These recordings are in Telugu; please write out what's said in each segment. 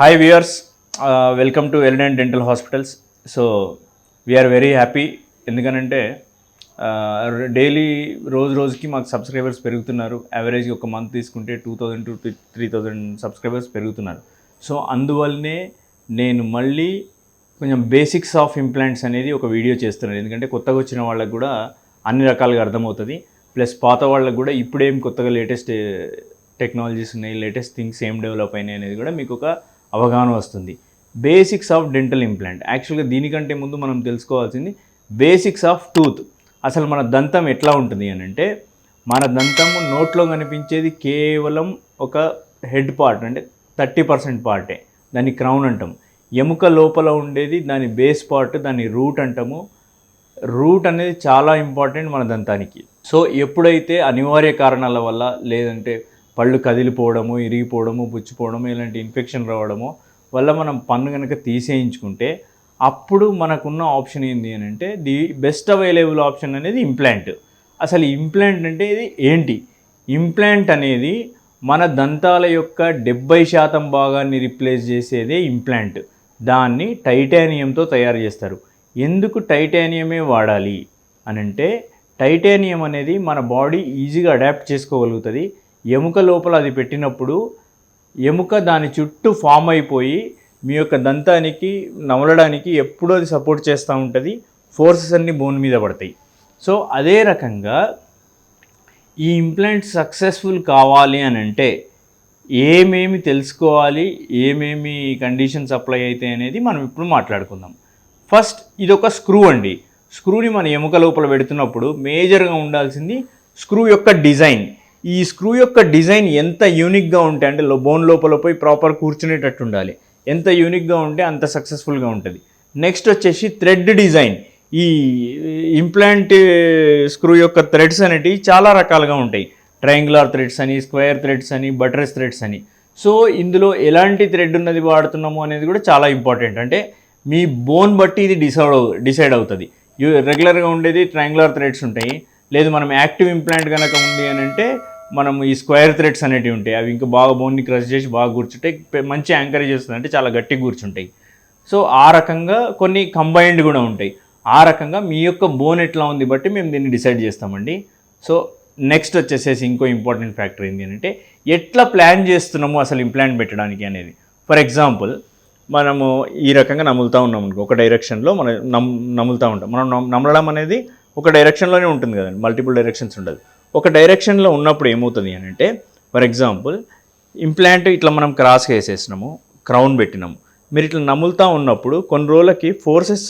Hi viewers, welcome to L9 Dental Hospitals. So we are very happy ఎందుకనంటే డైలీ రోజుకి మాకు సబ్స్క్రైబర్స్ పెరుగుతున్నారు. యావరేజ్గా ఒక మంత్ తీసుకుంటే 2000 to 3000 సబ్స్క్రైబర్స్ పెరుగుతున్నారు. సో అందువల్లనే నేను మళ్ళీ కొంచెం బేసిక్స్ ఆఫ్ ఇంప్లాంట్స్ అనేది ఒక వీడియో చేస్తున్నాను. ఎందుకంటే కొత్తగా వచ్చిన వాళ్ళకి కూడా అన్ని రకాలుగా అర్థమవుతుంది. ప్లస్ పాత వాళ్ళకి కూడా ఇప్పుడేం కొత్తగా లేటెస్ట్ టెక్నాలజీస్ ఉన్నాయి, లేటెస్ట్ థింగ్స్ ఏం డెవలప్ అయినాయి అనేది కూడా మీకు ఒక అవగాహన వస్తుంది. Basics of dental implant. యాక్చువల్గా దీనికంటే ముందు మనం తెలుసుకోవాల్సింది బేసిక్స్ ఆఫ్ టూత్. అసలు మన దంతం ఎట్లా ఉంటుంది అని అంటే, మన దంతము నోట్లో కనిపించేది కేవలం ఒక హెడ్ పార్ట్, అంటే 30% పార్టే. దాన్ని క్రౌన్ అంటాము. ఎముక లోపల ఉండేది దాని బేస్ పార్ట్, దాన్ని రూట్ అంటాము. రూట్ అనేది చాలా ఇంపార్టెంట్ మన దంతానికి. సో ఎప్పుడైతే అనివార్య కారణాల వల్ల, లేదంటే పళ్ళు కదిలిపోవడము, ఇరిగిపోవడము, పుచ్చిపోవడము, ఇలాంటి ఇన్ఫెక్షన్ రావడము వల్ల మనం పన్ను కనుక తీసేయించుకుంటే అప్పుడు మనకున్న ఆప్షన్ ఏంటి అని అంటే, ది బెస్ట్ అవైలబుల్ ఆప్షన్ అనేది ఇంప్లాంట్. అసలు ఇంప్లాంట్ అంటే ఇది ఏంటి? ఇంప్లాంట్ అనేది మన దంతాల యొక్క 70% భాగాన్ని రిప్లేస్ చేసేదే ఇంప్లాంట్. దాన్ని టైటానియంతో తయారు చేస్తారు. ఎందుకు టైటానియమే వాడాలి అనంటే, టైటానియం అనేది మన బాడీ ఈజీగా అడాప్ట్ చేసుకోగలుగుతుంది. ఎముక లోపల అది పెట్టినప్పుడు ఎముక దాని చుట్టూ ఫామ్ అయిపోయి మీ యొక్క దంతానికి నమలడానికి ఎప్పుడూ అది సపోర్ట్ చేస్తూ ఉంటుంది. ఫోర్సెస్ అన్నీ బోన్ మీద పడతాయి. సో అదే రకంగా ఈ ఇంప్లాంట్ సక్సెస్ఫుల్ కావాలి అని అంటే ఏమేమి తెలుసుకోవాలి, ఏమేమి కండిషన్స్ అప్లై అవుతాయి అనేది మనం ఇప్పుడు మాట్లాడుకుందాం. ఫస్ట్ ఇది ఒక స్క్రూ అండి. స్క్రూని మన ఎముక లోపల పెడుతున్నప్పుడు మేజర్గా ఉండాల్సింది స్క్రూ యొక్క డిజైన్. ఈ స్క్రూ యొక్క డిజైన్ ఎంత యూనిక్గా ఉంటే, అంటే బోన్ లోపల పోయి ప్రాపర్ కూర్చునేటట్టు ఉండాలి. ఎంత యూనిక్గా ఉంటే అంత సక్సెస్ఫుల్గా ఉంటుంది. నెక్స్ట్ వచ్చేసి థ్రెడ్ డిజైన్. ఈ ఇంప్లాంట్ స్క్రూ యొక్క థ్రెడ్స్ అనేటివి చాలా రకాలుగా ఉంటాయి. ట్రయాంగులర్ థ్రెడ్స్ అని, స్క్వేర్ థ్రెడ్స్ అని, బటర్స్ థ్రెడ్స్ అని. సో ఇందులో ఎలాంటి థ్రెడ్ ఉన్నది వాడుతున్నాము అనేది కూడా చాలా ఇంపార్టెంట్. అంటే మీ బోన్ బట్టి ఇది డిసైడ్ అవుతుంది. రెగ్యులర్గా ఉండేది ట్రయాంగులర్ థ్రెడ్స్ ఉంటాయి. లేదు మనం యాక్టివ్ ఇంప్లాంట్ కనుక ఉంది అని అంటే మనం ఈ స్క్వేర్ థ్రెడ్స్ అనేటివి ఉంటాయి. అవి ఇంకా బాగా బోన్ని క్రష్ చేసి బాగా కూర్చుంటాయి, మంచి యాంకరేజ్ చేస్తుంది, అంటే చాలా గట్టిగా కూర్చుంటాయి. సో ఆ రకంగా కొన్ని కంబైన్డ్ కూడా ఉంటాయి. ఆ రకంగా మీ యొక్క బోన్ ఎట్లా ఉంది బట్టి మేము దీన్ని డిసైడ్ చేస్తామండి. సో నెక్స్ట్ వచ్చేసేసి ఇంకో ఇంపార్టెంట్ ఫ్యాక్టర్ ఏంటి అంటే, ఎట్లా ప్లాన్ చేస్తున్నాము అసలు ఇంప్లాంట్ పెట్టడానికి అనేది. ఫర్ ఎగ్జాంపుల్, మనము ఈ రకంగా నములుతూ ఉన్నాం అనుకో, ఒక డైరెక్షన్లో మనం నములుతూ ఉంటాం. మనం నమలడం అనేది ఒక డైరెక్షన్లోనే ఉంటుంది కదండి, మల్టిపుల్ డైరెక్షన్స్ ఉండదు. ఒక డైరెక్షన్లో ఉన్నప్పుడు ఏమవుతుంది అని అంటే, ఫర్ ఎగ్జాంపుల్ ఇంప్లాంట్ ఇట్లా మనం క్రాస్గా వేసేసినాము, క్రౌన్ పెట్టినాము. మీరు ఇట్లా నములుతూ ఉన్నప్పుడు కొన్ని రోజులకి ఫోర్సెస్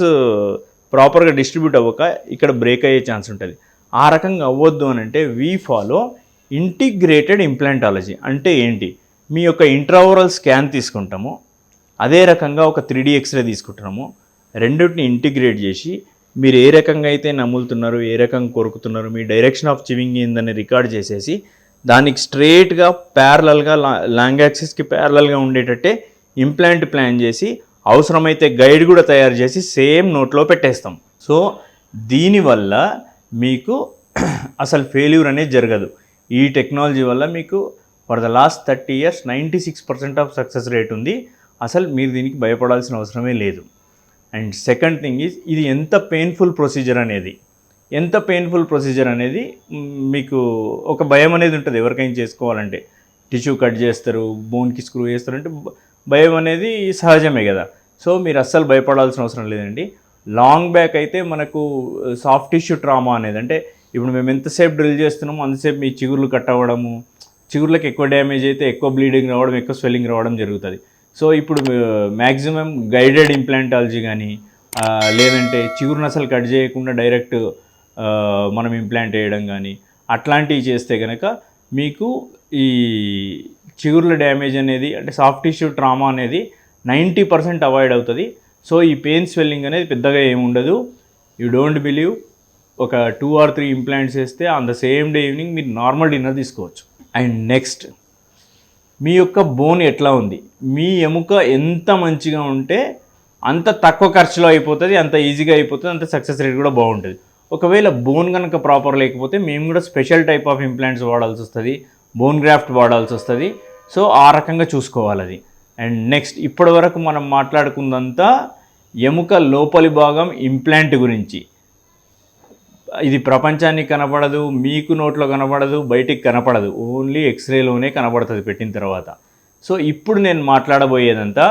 ప్రాపర్గా డిస్ట్రిబ్యూట్ అవ్వక ఇక్కడ బ్రేక్ అయ్యే ఛాన్స్ ఉంటుంది. ఆ రకంగా అవ్వద్దు అని అంటే వీ ఫాలో ఇంటిగ్రేటెడ్ ఇంప్లాంటాలజీ. అంటే ఏంటి? మీ యొక్క ఇంట్రాఓరల్ స్కాన్ తీసుకుంటాము, అదే రకంగా ఒక 3D ఎక్స్రే తీసుకుంటున్నాము. రెండింటిని ఇంటిగ్రేట్ చేసి మీరు ఏ రకంగా అయితే నములుతున్నారు, ఏ రకంగా కొరుకుతున్నారు, మీ డైరెక్షన్ ఆఫ్ చివింగ్ ఏందని రికార్డ్ చేసేసి దానికి స్ట్రేట్గా ప్యారలల్గా లాంగ్ యాక్సిస్కి ప్యారలల్గా ఉండేటట్టే ఇంప్లాంట్ ప్లాన్ చేసి అవసరమైతే గైడ్ కూడా తయారు చేసి సేమ్ నోట్లో పెట్టేస్తాం. సో దీనివల్ల మీకు అసలు ఫెయిల్యూర్ అనేది జరగదు. ఈ టెక్నాలజీ వల్ల మీకు for the last 30 years 96% of success rate ఉంది. అసలు మీరు దీనికి భయపడాల్సిన అవసరమే లేదు. అండ్ సెకండ్ థింగ్ ఈజ్, ఇది ఎంత పెయిన్ఫుల్ ప్రొసీజర్ అనేది మీకు ఒక భయం అనేది ఉంటుంది ఎవరికైనా చేసుకోవాలంటే. టిష్యూ కట్ చేస్తారు, బోన్కి స్క్రూ చేస్తారు అంటే భయం అనేది సహజమే కదా. సో మీరు అస్సలు భయపడాల్సిన అవసరం లేదండి. లాంగ్ బ్యాక్ అయితే మనకు సాఫ్ట్ టిష్యూ ట్రామా అనేది, అంటే ఇప్పుడు మేము ఎంతసేపు డ్రిల్ చేస్తున్నామో అంతసేపు మీ చిగుర్లు కట్ అవ్వడము, చిగుర్లకు ఎక్కువ డ్యామేజ్ అయితే ఎక్కువ బ్లీడింగ్ రావడం, ఎక్కువ స్వెల్లింగ్ రావడం జరుగుతుంది. సో ఇప్పుడు మ్యాక్సిమం గైడెడ్ ఇంప్లాంటాలజీ కానీ, లేదంటే చిగురును అసలు కట్ చేయకుండా డైరెక్ట్ మనం ఇంప్లాంట్ వేయడం కానీ అట్లాంటివి చేస్తే కనుక మీకు ఈ చిగుర్ల డ్యామేజ్ అనేది, అంటే సాఫ్ట్ టిష్యూ ట్రామా అనేది 90% అవాయిడ్ అవుతుంది. సో ఈ పెయిన్ స్వెల్లింగ్ అనేది పెద్దగా ఏమి ఉండదు. యూ డోంట్ బిలీవ్, ఒక 2 or 3 ఇంప్లాంట్స్ వేస్తే on the same day evening మీరు నార్మల్ డిన్నర్ తీసుకోవచ్చు. అండ్ నెక్స్ట్, మీ యొక్క బోన్ ఎట్లా ఉంది, మీ ఎముక ఎంత మంచిగా ఉంటే అంత తక్కువ ఖర్చులో అయిపోతుంది, అంత ఈజీగా అయిపోతుంది, అంత సక్సెస్ రేట్ కూడా బాగుంటుంది. ఒకవేళ బోన్ కనుక ప్రాపర్ లేకపోతే మేము కూడా స్పెషల్ టైప్ ఆఫ్ ఇంప్లాంట్స్ వాడాల్సి వస్తుంది, బోన్ గ్రాఫ్ట్ వాడాల్సి వస్తుంది. సో ఆ రకంగా చూసుకోవాలి అది. అండ్ నెక్స్ట్ ఇప్పటి వరకు మనం మాట్లాడుకుందంతా ఎముక లోపలి భాగం ఇంప్లాంట్ గురించి. ఇది ప్రపంచానికి కనపడదు, మీకు నోట్లో కనపడదు, బయటికి కనపడదు, ఓన్లీ ఎక్స్రేలోనే కనపడుతుంది పెట్టిన తర్వాత. సో ఇప్పుడు నేను మాట్లాడబోయేదంతా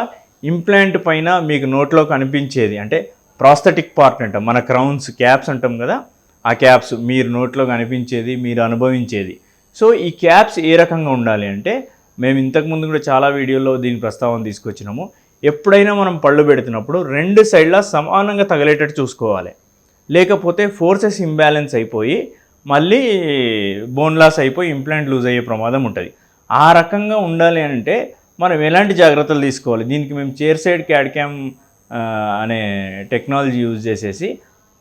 ఇంప్లాంట్ పైన మీకు నోట్లో కనిపించేది, అంటే ప్రాస్థెటిక్ పార్ట్ అంటాం, మన క్రౌన్స్ క్యాప్స్ అంటాం కదా, ఆ క్యాప్స్ మీరు నోట్లో కనిపించేది, మీరు అనుభవించేది. సో ఈ క్యాప్స్ ఏ రకంగా ఉండాలి అంటే, మేము ఇంతకుముందు కూడా చాలా వీడియోలో దీని ప్రస్తావన తీసుకొచ్చినాము. ఎప్పుడైనా మనం పళ్ళు పెడుతున్నప్పుడు 2 సైడ్లా సమానంగా తగిలేటట్టు చూసుకోవాలి, లేకపోతే ఫోర్సెస్ ఇంబ్యాలెన్స్ అయిపోయి మళ్ళీ బోన్ లాస్ అయిపోయి ఇంప్లాంట్ లూజ్ అయ్యే ప్రమాదం ఉంటుంది. ఆ రకంగా ఉండాలి అంటే మనం ఎలాంటి జాగ్రత్తలు తీసుకోవాలి? దీనికి మేము చైర్ సైడ్ క్యాడ్ క్యామ్ అనే టెక్నాలజీ యూజ్ చేసేసి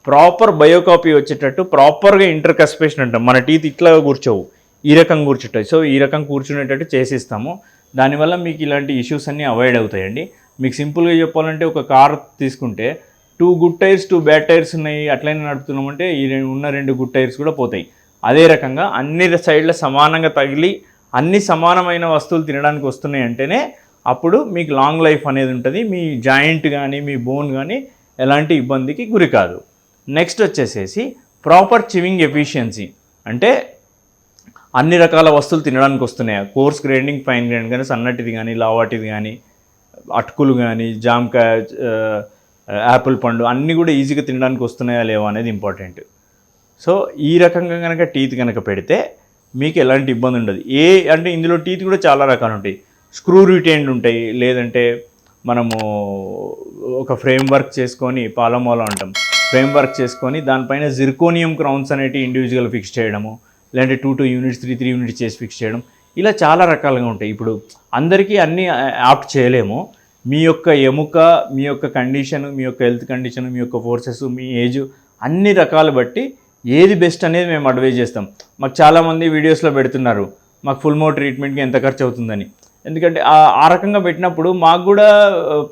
ప్రాపర్ బయోకాపీ వచ్చేటట్టు ప్రాపర్గా ఇంటర్కస్పేషన్ అంటాం, మన టీత్ ఇట్లా కూర్చోవు, ఈ రకంగా కూర్చుంటాయి. సో ఈ రకం కూర్చునేటట్టు చేసిస్తాము. దానివల్ల మీకు ఇలాంటి ఇష్యూస్ అన్నీ అవాయిడ్ అవుతాయండి. మీకు సింపుల్గా చెప్పాలంటే ఒక కార్ తీసుకుంటే 2 గుడ్ టైర్స్ 2 బ్యాడ్ టైర్స్ ఉన్నాయి, అట్లయినా నడుపుతున్నామంటే ఈ ఉన్న 2 గుడ్ టైర్స్ కూడా పోతాయి. అదే రకంగా అన్ని సైడ్ల సమానంగా తగిలి అన్ని సమానమైన వస్తువులు తినడానికి వస్తున్నాయి అంటేనే అప్పుడు మీకు లాంగ్ లైఫ్ అనేది ఉంటుంది, మీ జాయింట్ కానీ మీ బోన్ కానీ ఎలాంటి ఇబ్బందికి గురి కాదు. నెక్స్ట్ వచ్చేసేసి ప్రాపర్ చివింగ్ ఎఫిషియన్సీ, అంటే అన్ని రకాల వస్తువులు తినడానికి వస్తున్నాయి, కోర్స్ గ్రైండింగ్ ఫైన్ గ్రైండింగ్ కానీ సన్నటిది కానీ లావాటిది కానీ అటుకులు కానీ జామకాయ యాపిల్ పండు అన్నీ కూడా ఈజీగా తినడానికి వస్తున్నాయా లేవా అనేది ఇంపార్టెంట్. సో ఈ రకంగా కనుక టీత్ కనుక పెడితే మీకు ఎలాంటి ఇబ్బంది ఉండదు. అంటే ఇందులో టీత్ కూడా చాలా రకాలు ఉంటాయి, స్క్రూ రిటైన్డ్ ఉంటాయి, లేదంటే మనము ఒక ఫ్రేమ్ వర్క్ చేసుకొని పాలమోలో అంటాం, ఫ్రేమ్ వర్క్ చేసుకొని దానిపైన జిర్కోనియం క్రౌన్స్ అనేవి ఇండివిజువల్ ఫిక్స్ చేయడము, లేదంటే 2 యూనిట్స్ 3 యూనిట్స్ చేసి ఫిక్స్ చేయడం, ఇలా చాలా రకాలుగా ఉంటాయి. ఇప్పుడు అందరికీ అన్నీ ఆప్ట్ చేయలేము. మీ యొక్క ఎముక, మీ యొక్క కండిషన్, మీ యొక్క హెల్త్ కండిషన్, మీ యొక్క ఫోర్సెస్, మీ ఏజ్ అన్ని రకాలు బట్టి ఏది బెస్ట్ అనేది మేము అడ్వైజ్ చేస్తాం. మాకు చాలామంది వీడియోస్లో పెడుతున్నారు మాకు ఫుల్ మౌత్ ట్రీట్మెంట్కి ఎంత ఖర్చు అవుతుందని. ఎందుకంటే ఆ రకంగా పెట్టినప్పుడు మాకు కూడా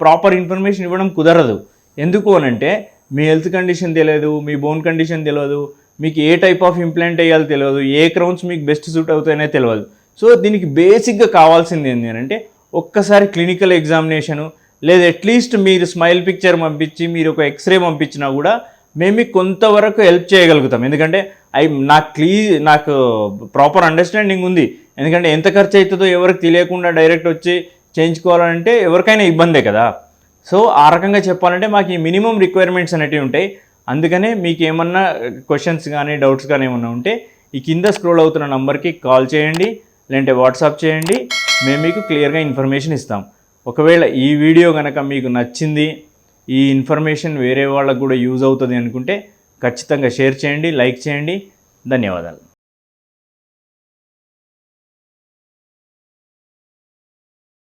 ప్రాపర్ ఇన్ఫర్మేషన్ ఇవ్వడం కుదరదు. ఎందుకు అనంటే మీ హెల్త్ కండిషన్ తెలియదు, మీ బోన్ కండిషన్ తెలియదు, మీకు ఏ టైప్ ఆఫ్ ఇంప్లాంట్ వేయాలో తెలియదు, ఏ క్రౌన్స్ మీకు బెస్ట్ సూట్ అవుతాయనే తెలియదు. సో దీనికి బేసిక్గా కావాల్సింది ఏంటి అంటే ఒక్కసారి క్లినికల్ ఎగ్జామినేషను, లేదా అట్లీస్ట్ మీరు స్మైల్ పిక్చర్ పంపించి మీరు ఒక ఎక్స్రే పంపించినా కూడా మేము కొంతవరకు హెల్ప్ చేయగలుగుతాం. ఎందుకంటే నాకు ప్రాపర్ అండర్స్టాండింగ్ ఉంది. ఎందుకంటే ఎంత ఖర్చు అవుతుందో ఎవరికి తెలియకుండా డైరెక్ట్ వచ్చి చేయించుకోవాలంటే ఎవరికైనా ఇబ్బందే కదా. సో ఆ రకంగా చెప్పాలంటే మాకు ఈ మినిమం రిక్వైర్మెంట్స్ అనేవి ఉంటాయి. అందుకనే మీకు ఏమన్నా క్వశ్చన్స్ కానీ డౌట్స్ కానీ ఏమన్నా ఉంటే ఈ కింద స్క్రోల్ అవుతున్న నంబర్కి కాల్ చేయండి, లేదంటే వాట్సాప్ చేయండి, మేము మీకు క్లియర్గా ఇన్ఫర్మేషన్ ఇస్తాం. ఒకవేళ ఈ వీడియో కనుక మీకు నచ్చింది, ఈ ఇన్ఫర్మేషన్ వేరే వాళ్ళకు కూడా యూజ్ అవుతుంది అనుకుంటే ఖచ్చితంగా షేర్ చేయండి, లైక్ చేయండి. ధన్యవాదాలు.